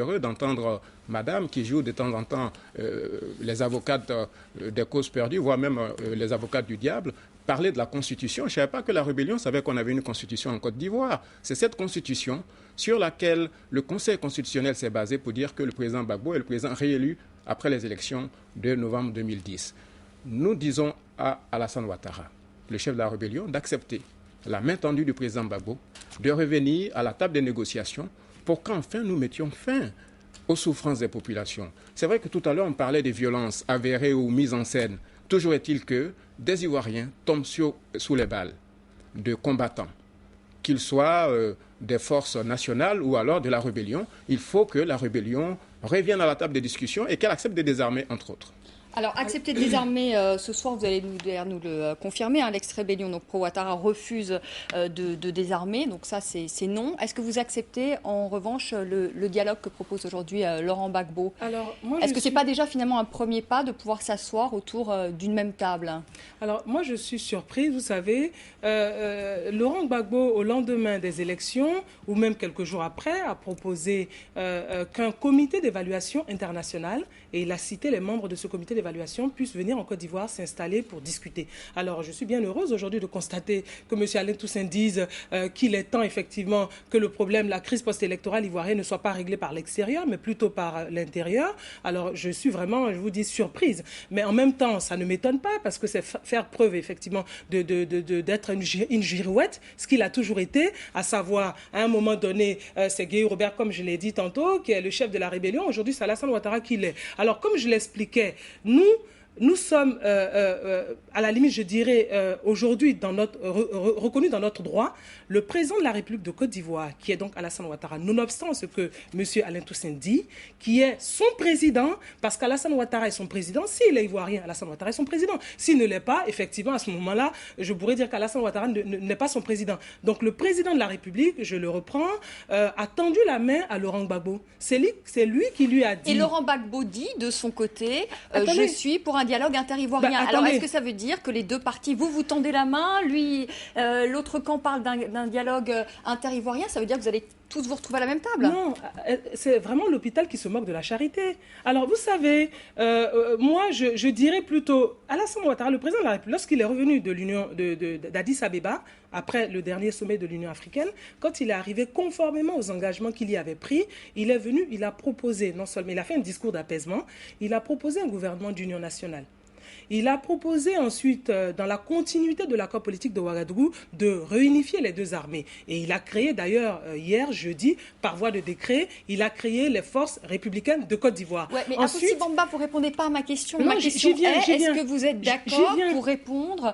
Heureux d'entendre Madame qui joue de temps en temps les avocates des causes perdues, voire même les avocates du diable, parler de la Constitution. Je ne savais pas que la rébellion savait qu'on avait une Constitution en Côte d'Ivoire. C'est cette Constitution sur laquelle le Conseil constitutionnel s'est basé pour dire que le président Gbagbo est le président réélu après les élections de novembre 2010. Nous disons à Alassane Ouattara, le chef de la rébellion, d'accepter la main tendue du président Gbagbo, de revenir à la table des négociations pour qu'enfin nous mettions fin aux souffrances des populations. C'est vrai que tout à l'heure on parlait des violences avérées ou mises en scène. Toujours est-il que des Ivoiriens tombent sous les balles de combattants, qu'ils soient des forces nationales ou alors de la rébellion. Il faut que la rébellion revienne à la table des discussions et qu'elle accepte de désarmer, entre autres. Alors, accepter de désarmer ce soir, vous allez nous le confirmer, hein, l'ex-rébellion, donc pro-Ouattara, refuse de désarmer, donc ça c'est non. Est-ce que vous acceptez en revanche le dialogue que propose aujourd'hui Laurent Gbagbo? Est-ce que ce n'est pas déjà finalement un premier pas de pouvoir s'asseoir autour d'une même table? Alors moi je suis surprise, vous savez, Laurent Gbagbo au lendemain des élections, ou même quelques jours après, a proposé qu'un comité d'évaluation international, et il a cité les membres de ce comité d'évaluation, puissent venir en Côte d'Ivoire s'installer pour discuter. Alors je suis bien heureuse aujourd'hui de constater que M. Alain Toussaint dise qu'il est temps effectivement que le problème, la crise post-électorale ivoirienne ne soit pas réglée par l'extérieur, mais plutôt par l'intérieur. Alors je suis vraiment, je vous dis, surprise. Mais en même temps, ça ne m'étonne pas parce que c'est faire preuve effectivement d'être une girouette, ce qu'il a toujours été, à savoir à un moment donné, c'est Guéhi Robert, comme je l'ai dit tantôt, qui est le chef de la rébellion. Aujourd'hui, c'est Alassane Ouattara qui l'est. Alors comme je l'expliquais, nous sommes, à la limite, je dirais, aujourd'hui, reconnus dans notre droit, le président de la République de Côte d'Ivoire, qui est donc Alassane Ouattara, nonobstant ce que M. Alain Toussaint dit, qui est son président, parce qu'Alassane Ouattara est son président. S'il est ivoirien, Alassane Ouattara est son président. S'il ne l'est pas, effectivement, à ce moment-là, je pourrais dire qu'Alassane Ouattara n'est pas son président. Donc le président de la République, je le reprends, a tendu la main à Laurent Gbagbo. C'est lui qui lui a dit... Et Laurent Gbagbo dit, de son côté, je suis pour un dialogue inter-ivoirien. Alors, est-ce que ça veut dire que les deux parties, vous tendez la main, lui, l'autre camp parle d'un dialogue inter-ivoirien, ça veut dire que vous allez tous vous retrouver à la même table? Non, c'est vraiment l'hôpital qui se moque de la charité. Alors, vous savez, moi, je dirais plutôt, Alassane Ouattara, le président de la République, lorsqu'il est revenu d'Addis Abeba, après le dernier sommet de l'Union africaine, quand il est arrivé conformément aux engagements qu'il y avait pris, il est venu, il a proposé, non seulement, il a fait un discours d'apaisement, il a proposé un gouvernement d'union nationale. Il a proposé ensuite, dans la continuité de l'accord politique de Ouagadougou, de réunifier les deux armées. Et il a créé d'ailleurs, hier, jeudi, par voie de décret, il a créé les forces républicaines de Côte d'Ivoire. Ouais, mais ensuite, Bamba, vous ne répondez pas à ma question. Non, ma question est-ce que vous êtes d'accord pour répondre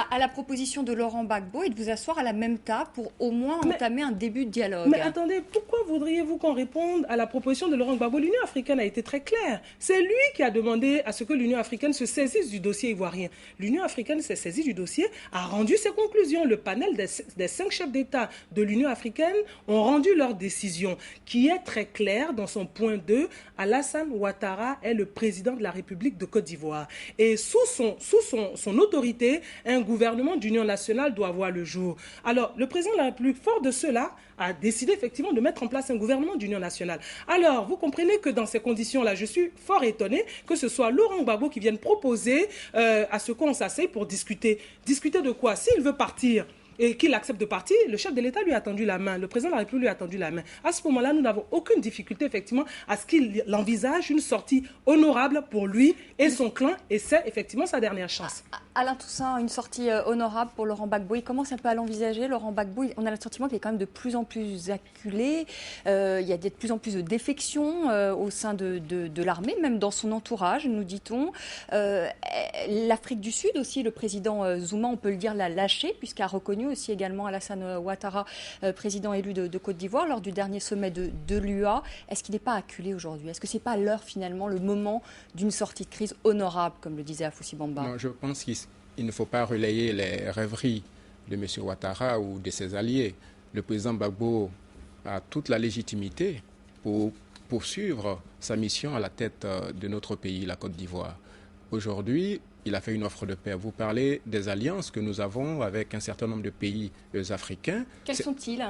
à la proposition de Laurent Gbagbo et de vous asseoir à la même table pour au moins entamer un début de dialogue? Mais attendez, pourquoi voudriez-vous qu'on réponde à la proposition de Laurent Gbagbo? L'Union africaine a été très claire. C'est lui qui a demandé à ce que l'Union africaine se saisisse du dossier ivoirien. L'Union africaine s'est saisie du dossier, a rendu ses conclusions. Le panel des 5 chefs d'État de l'Union africaine ont rendu leur décision, qui est très claire dans son point 2. Alassane Ouattara est le président de la République de Côte d'Ivoire. Et sous son autorité, un gouvernement d'union nationale doit voir le jour. Alors, le président de la République, fort de cela, a décidé effectivement de mettre en place un gouvernement d'union nationale. Alors, vous comprenez que dans ces conditions-là, je suis fort étonné que ce soit Laurent Gbagbo qui vienne proposer à ce qu'on s'asseye pour discuter. Discuter de quoi? S'il veut partir et qu'il accepte de partir, le chef de l'État lui a tendu la main, le président de la République lui a tendu la main. À ce moment-là, nous n'avons aucune difficulté, effectivement, à ce qu'il envisage une sortie honorable pour lui et son clan, et c'est effectivement sa dernière chance. Alain Toussaint, une sortie honorable pour Laurent Gbagbo. Il commence un peu à l'envisager, Laurent Gbagbo. On a le sentiment qu'il est quand même de plus en plus acculé. Il y a de plus en plus de défections au sein de l'armée, même dans son entourage, nous dit-on. L'Afrique du Sud aussi, le président Zouma, on peut le dire, l'a lâché, puisqu'il a reconnu aussi également Alassane Ouattara, président élu de Côte d'Ivoire, lors du dernier sommet de l'UA. Est-ce qu'il n'est pas acculé aujourd'hui? Est-ce que ce n'est pas l'heure, finalement, le moment d'une sortie de crise honorable, comme le disait Afoussi Bamba? Non, je pense qu'il ne faut pas relayer les rêveries de M. Ouattara ou de ses alliés. Le président Gbagbo a toute la légitimité pour poursuivre sa mission à la tête de notre pays, la Côte d'Ivoire. Aujourd'hui, il a fait une offre de paix. Vous parlez des alliances que nous avons avec un certain nombre de pays africains. Quels sont-ils?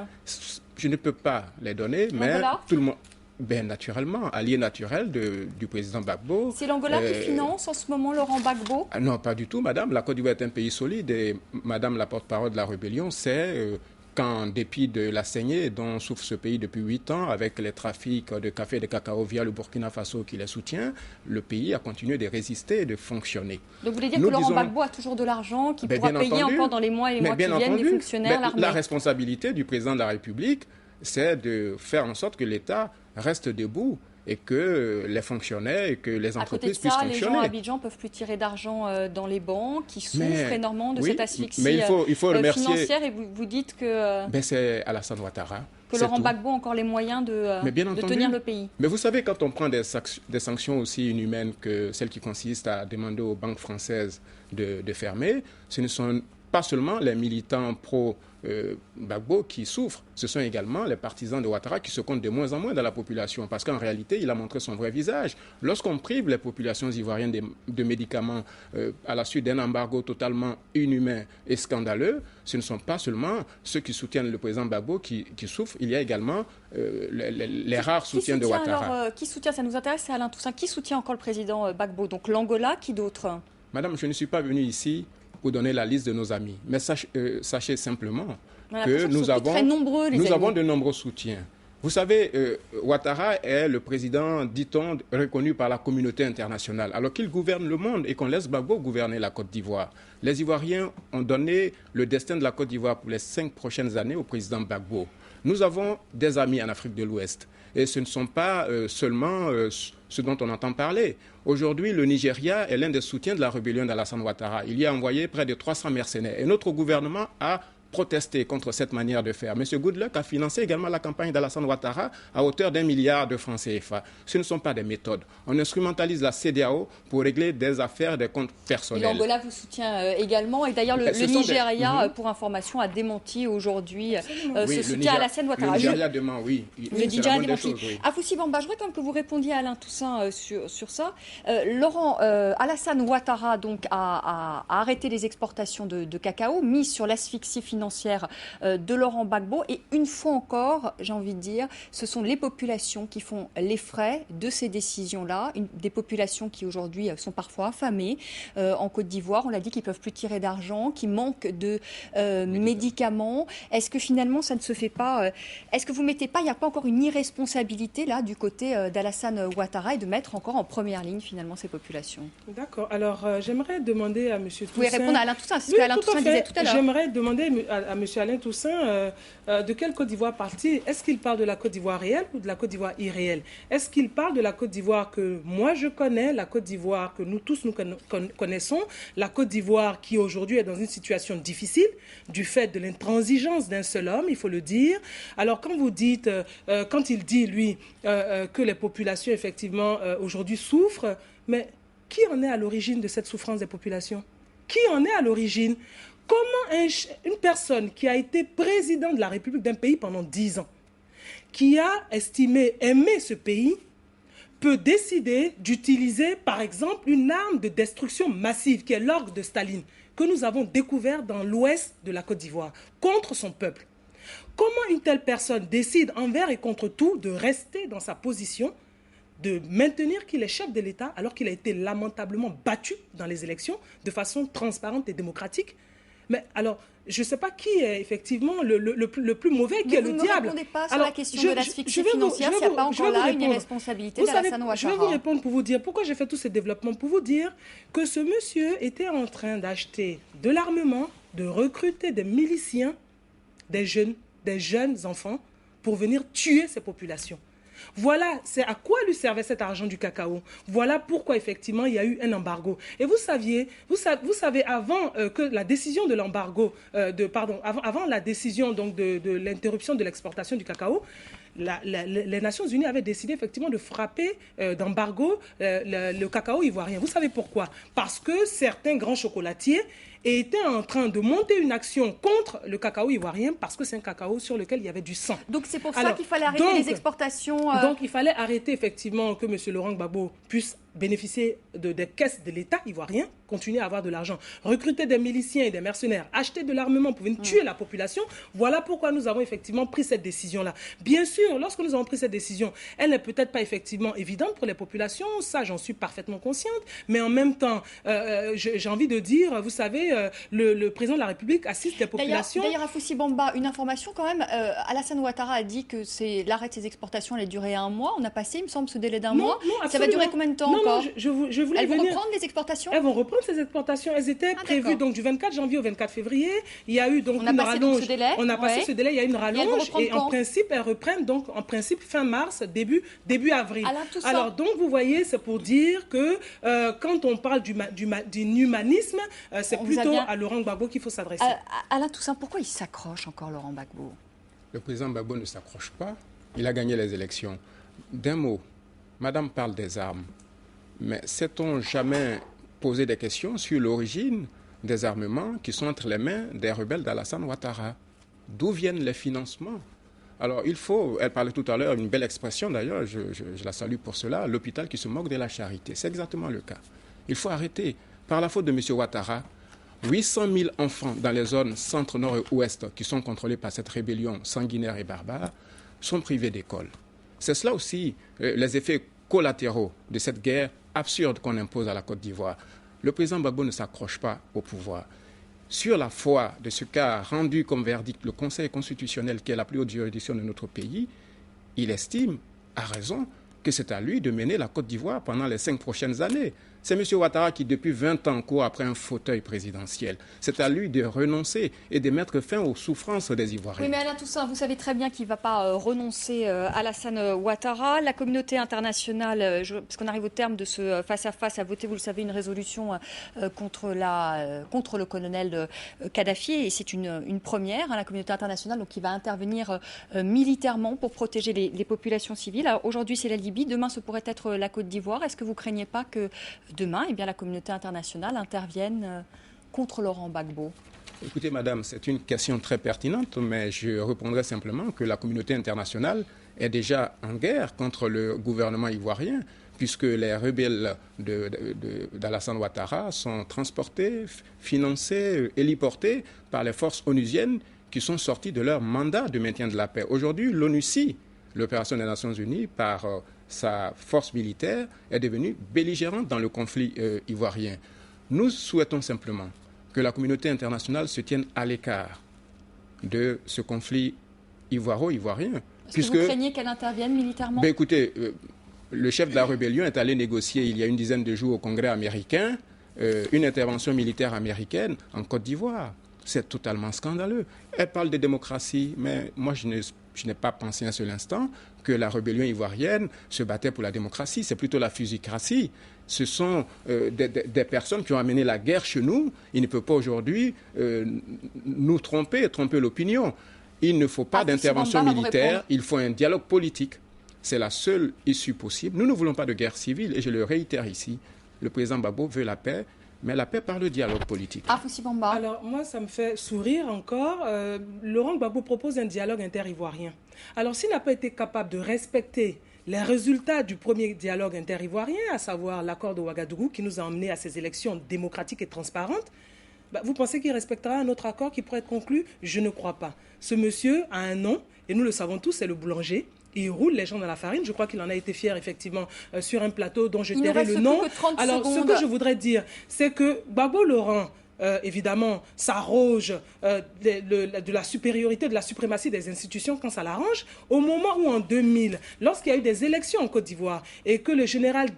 Je ne peux pas les donner, mais voilà. tout le monde... Ben, naturellement, allié naturel du président Gbagbo. C'est l'Angola qui finance en ce moment Laurent Gbagbo? Non, pas du tout, madame. La Côte d'Ivoire est un pays solide et madame la porte-parole de la rébellion sait qu'en dépit de la saignée dont souffre ce pays depuis 8 ans, avec les trafics de café et de cacao via le Burkina Faso qui les soutient, le pays a continué de résister et de fonctionner. Donc vous voulez dire que Laurent Gbagbo a toujours de l'argent, qui pourra payer encore dans les mois et les mois qui viennent les fonctionnaires, l'armée? La responsabilité du président de la République, c'est de faire en sorte que l'État reste debout et que les fonctionnaires et que les entreprises puissent fonctionner. Les gens à Abidjan ne peuvent plus tirer d'argent dans les banques, qui souffrent énormément de cette asphyxie financière, et vous dites que... c'est Alassane Ouattara. Que Laurent Gbagbo a encore les moyens de tenir le pays. Mais vous savez, quand on prend des sanctions aussi inhumaines que celles qui consistent à demander aux banques françaises de fermer, ce ne sont pas seulement les militants pro-Gbagbo qui souffrent, ce sont également les partisans de Ouattara qui se comptent de moins en moins dans la population, parce qu'en réalité, il a montré son vrai visage. Lorsqu'on prive les populations ivoiriennes de médicaments à la suite d'un embargo totalement inhumain et scandaleux, ce ne sont pas seulement ceux qui soutiennent le président Gbagbo qui souffrent, il y a également les rares soutiens de Ouattara. Qui soutient, ça nous intéresse, c'est Alain Toussaint. Qui soutient encore le président Gbagbo? Donc l'Angola, qui d'autre? Madame, je ne suis pas venu ici pour donner la liste de nos amis. Mais sachez simplement que nous avons de nombreux soutiens. Vous savez, Ouattara est le président, dit-on, reconnu par la communauté internationale, alors qu'il gouverne le monde et qu'on laisse Gbagbo gouverner la Côte d'Ivoire. Les Ivoiriens ont donné le destin de la Côte d'Ivoire pour les 5 prochaines années au président Gbagbo. Nous avons des amis en Afrique de l'Ouest. Et ce ne sont pas seulement ce dont on entend parler. Aujourd'hui, le Nigeria est l'un des soutiens de la rébellion d'Alassane Ouattara. Il y a envoyé près de 300 mercenaires. Et notre gouvernement a protester contre cette manière de faire. M. Goodluck a financé également la campagne d'Alassane Ouattara à hauteur d'1 milliard de francs CFA. Ce ne sont pas des méthodes. On instrumentalise la CEDEAO pour régler des affaires, des comptes personnels. L'Angola vous soutient également. Et d'ailleurs, le Nigeria, pour information, a démenti aujourd'hui ce soutien à Alassane Ouattara. Le Nigeria demain, oui. Le Nigeria a démenti. Afoussy Bamba, je voudrais quand même que vous répondiez à Alain Toussaint sur ça. Alassane Ouattara donc, a arrêté les exportations de cacao, mis sur l'asphyxie financière de Laurent Gbagbo. Et une fois encore, j'ai envie de dire, ce sont les populations qui font les frais de ces décisions-là. Des populations qui aujourd'hui sont parfois affamées en Côte d'Ivoire. On l'a dit, qu'ils ne peuvent plus tirer d'argent, qui manquent de médicaments. Est-ce que finalement ça ne se fait pas Est-ce que vous ne mettez pas, il n'y a pas encore une irresponsabilité là du côté d'Alassane Ouattara et de mettre encore en première ligne finalement ces populations? D'accord. Alors j'aimerais demander à M. Toussaint... Vous pouvez répondre à Alain Toussaint, c'est ce que Alain Toussaint disait tout à l'heure. J'aimerais demander à M. Alain Toussaint de quelle Côte d'Ivoire parle-t-il? Est-ce qu'il parle de la Côte d'Ivoire réelle ou de la Côte d'Ivoire irréelle? Est-ce qu'il parle de la Côte d'Ivoire que moi je connais, la Côte d'Ivoire que nous tous nous connaissons, la Côte d'Ivoire qui aujourd'hui est dans une situation difficile du fait de l'intransigeance d'un seul homme, il faut le dire. Alors quand vous dites, quand il dit lui que les populations effectivement aujourd'hui souffrent, mais qui en est à l'origine de cette souffrance des populations? Qui en est à l'origine? Comment une personne qui a été président de la République d'un pays pendant 10 ans, qui a estimé aimer ce pays, peut décider d'utiliser, par exemple, une arme de destruction massive, qui est l'orgue de Staline, que nous avons découvert dans l'ouest de la Côte d'Ivoire, contre son peuple? Comment une telle personne décide envers et contre tout de rester dans sa position, de maintenir qu'il est chef de l'État, alors qu'il a été lamentablement battu dans les élections de façon transparente et démocratique? Mais alors, je ne sais pas qui est effectivement le plus mauvais, qui est le diable. Vous ne répondez pas sur la question de l'asphyxie financière, s'il n'y a pas encore là une irresponsabilité d'Alassane Ouattara. Je vais vous répondre pour vous dire pourquoi j'ai fait tous ces développements, pour vous dire que ce monsieur était en train d'acheter de l'armement, de recruter des miliciens, des jeunes enfants, pour venir tuer ces populations. Voilà, c'est à quoi lui servait cet argent du cacao. Voilà pourquoi, effectivement, il y a eu un embargo. Et vous savez, avant que la décision de l'embargo, avant la décision donc, de l'interruption de l'exportation du cacao, les Nations Unies avaient décidé effectivement de frapper d'embargo le cacao ivoirien. Vous savez pourquoi? Parce que certains grands chocolatiers et était en train de monter une action contre le cacao ivoirien parce que c'est un cacao sur lequel il y avait du sang. Donc c'est pour ça qu'il fallait arrêter les exportations. Donc il fallait arrêter effectivement que M. Laurent Gbagbo puisse bénéficier des caisses de l'État ivoirien, continuer à avoir de l'argent, recruter des miliciens et des mercenaires, acheter de l'armement pour venir tuer la population. Voilà pourquoi nous avons effectivement pris cette décision-là. Bien sûr, lorsque nous avons pris cette décision, elle n'est peut-être pas effectivement évidente pour les populations, ça j'en suis parfaitement consciente, mais en même temps, j'ai envie de dire, vous savez, le président de la République assiste les populations. D'ailleurs, Afoussi Bamba, une information quand même, Alassane Ouattara a dit que l'arrêt de ses exportations allait durer 1 mois. On a passé, il me semble, ce délai d'1 mois. Non, ça va durer combien de temps? Non, je voulais Elles vont reprendre les exportations? Elles vont reprendre ces exportations. Elles étaient prévues donc du 24 janvier au 24 février. Il y a eu donc une rallonge. On a passé ce délai, il y a une rallonge et en principe, elles reprennent donc en principe fin mars, début avril. Alors donc vous voyez, c'est pour dire que quand on parle d'inhumanisme, c'est plutôt à Laurent Gbagbo qu'il faut s'adresser. Alain Toussaint, pourquoi il s'accroche encore, Laurent Gbagbo? Le président Gbagbo ne s'accroche pas. Il a gagné les élections. D'un mot, Madame parle des armes. Mais s'est-on jamais posé des questions sur l'origine des armements qui sont entre les mains des rebelles d'Alassane Ouattara? D'où viennent les financements? Alors elle parlait tout à l'heure, une belle expression d'ailleurs, je la salue pour cela, l'hôpital qui se moque de la charité. C'est exactement le cas. Il faut arrêter. Par la faute de M. Ouattara, 800 000 enfants dans les zones centre, nord et ouest qui sont contrôlées par cette rébellion sanguinaire et barbare sont privés d'école. C'est cela aussi les effets collatéraux de cette guerre absurde qu'on impose à la Côte d'Ivoire. Le président Gbagbo ne s'accroche pas au pouvoir. Sur la foi de ce qu'a rendu comme verdict le Conseil constitutionnel, qui est la plus haute juridiction de notre pays, il estime, à raison, que c'est à lui de mener la Côte d'Ivoire pendant les 5 prochaines années. C'est M. Ouattara qui, depuis 20 ans, court après un fauteuil présidentiel. C'est à lui de renoncer et de mettre fin aux souffrances des Ivoiriens. Oui, mais Alain Toussaint, vous savez très bien qu'il ne va pas renoncer à Alassane Ouattara. La communauté internationale, parce qu'on arrive au terme de ce face-à-face, a voté, vous le savez, une résolution contre le colonel Kadhafi. Et c'est une première, la communauté internationale, donc, qui va intervenir militairement pour protéger les populations civiles. Alors, aujourd'hui, c'est la Libye. Demain, ce pourrait être la Côte d'Ivoire. Est-ce que vous ne craignez pas que demain, la communauté internationale intervienne contre Laurent Gbagbo? Écoutez, madame, c'est une question très pertinente, mais je répondrai simplement que la communauté internationale est déjà en guerre contre le gouvernement ivoirien, puisque les rebelles d'Alassane Ouattara sont transportés, financés, héliportés par les forces onusiennes qui sont sorties de leur mandat de maintien de la paix. Aujourd'hui, l'ONUCI, l'opération des Nations Unies, par sa force militaire, est devenue belligérante dans le conflit ivoirien. Nous souhaitons simplement que la communauté internationale se tienne à l'écart de ce conflit ivoiro-ivoirien. Est-ce que vous craignez qu'elle intervienne militairement? Écoutez, le chef de la rébellion est allé négocier il y a une dizaine de jours au Congrès américain une intervention militaire américaine en Côte d'Ivoire. C'est totalement scandaleux. Elle parle de démocratie, mais moi je n'ai pas pensé un seul instant que la rébellion ivoirienne se battait pour la démocratie. C'est plutôt la fusicratie. Ce sont des personnes qui ont amené la guerre chez nous. Il ne peut pas aujourd'hui nous tromper l'opinion. Il ne faut pas d'intervention militaire, il faut un dialogue politique. C'est la seule issue possible. Nous ne voulons pas de guerre civile et je le réitère ici. Le président Gbagbo veut la paix, mais la paix par le dialogue politique. Afoussi Bamba. Alors moi, ça me fait sourire encore. Laurent Gbagbo propose un dialogue inter-ivoirien. Alors s'il n'a pas été capable de respecter les résultats du premier dialogue inter-ivoirien, à savoir l'accord de Ouagadougou qui nous a emmenés à ces élections démocratiques et transparentes, vous pensez qu'il respectera un autre accord qui pourrait être conclu? Je ne crois pas. Ce monsieur a un nom, et nous le savons tous, c'est le boulanger. Il roule les gens dans la farine. Je crois qu'il en a été fier, effectivement, sur un plateau dont je tairai le nom. Alors, ce que je voudrais dire, c'est que Gbagbo Laurent, évidemment, s'arroge de la supériorité, de la suprématie des institutions quand ça l'arrange. Au moment où, en 2000, lorsqu'il y a eu des élections en Côte d'Ivoire et que le général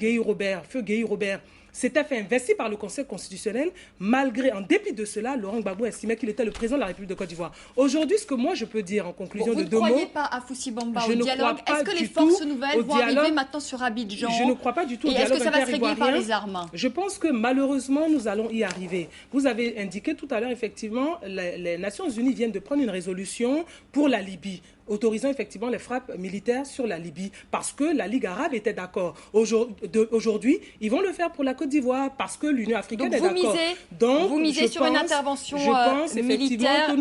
Feu Guéhi Robert, s'était fait investir par le Conseil constitutionnel, en dépit de cela, Laurent Gbagbo estimait qu'il était le président de la République de Côte d'Ivoire. Aujourd'hui, ce que moi je peux dire en conclusion de deux mots... Vous ne croyez pas à Afoussi Bamba au dialogue? Est-ce que les forces nouvelles vont arriver maintenant sur Abidjan? Je ne crois pas du tout au dialogue. Et est-ce que ça va se régler par les armes? Je pense que malheureusement, nous allons y arriver. Vous avez indiqué tout à l'heure, effectivement, les Nations Unies viennent de prendre une résolution pour la Libye. autorisant effectivement les frappes militaires sur la Libye, parce que la Ligue arabe était d'accord. Aujourd'hui, ils vont le faire pour la Côte d'Ivoire, parce que l'Union africaine est d'accord. Donc, vous misez sur une intervention militaire. Je pense effectivement que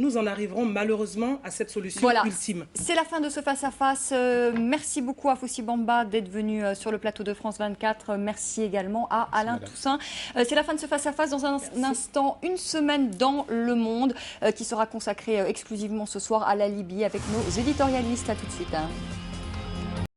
nous en arriverons malheureusement à cette solution ultime. C'est la fin de ce face-à-face. Merci beaucoup à Fossi Bamba d'être venu sur le plateau de France 24. Merci également à Alain Toussaint. C'est la fin de ce face-à-face. Dans un instant, une semaine dans le monde qui sera consacrée exclusivement ce soir à la Libye avec nos éditorialistes. À tout de suite.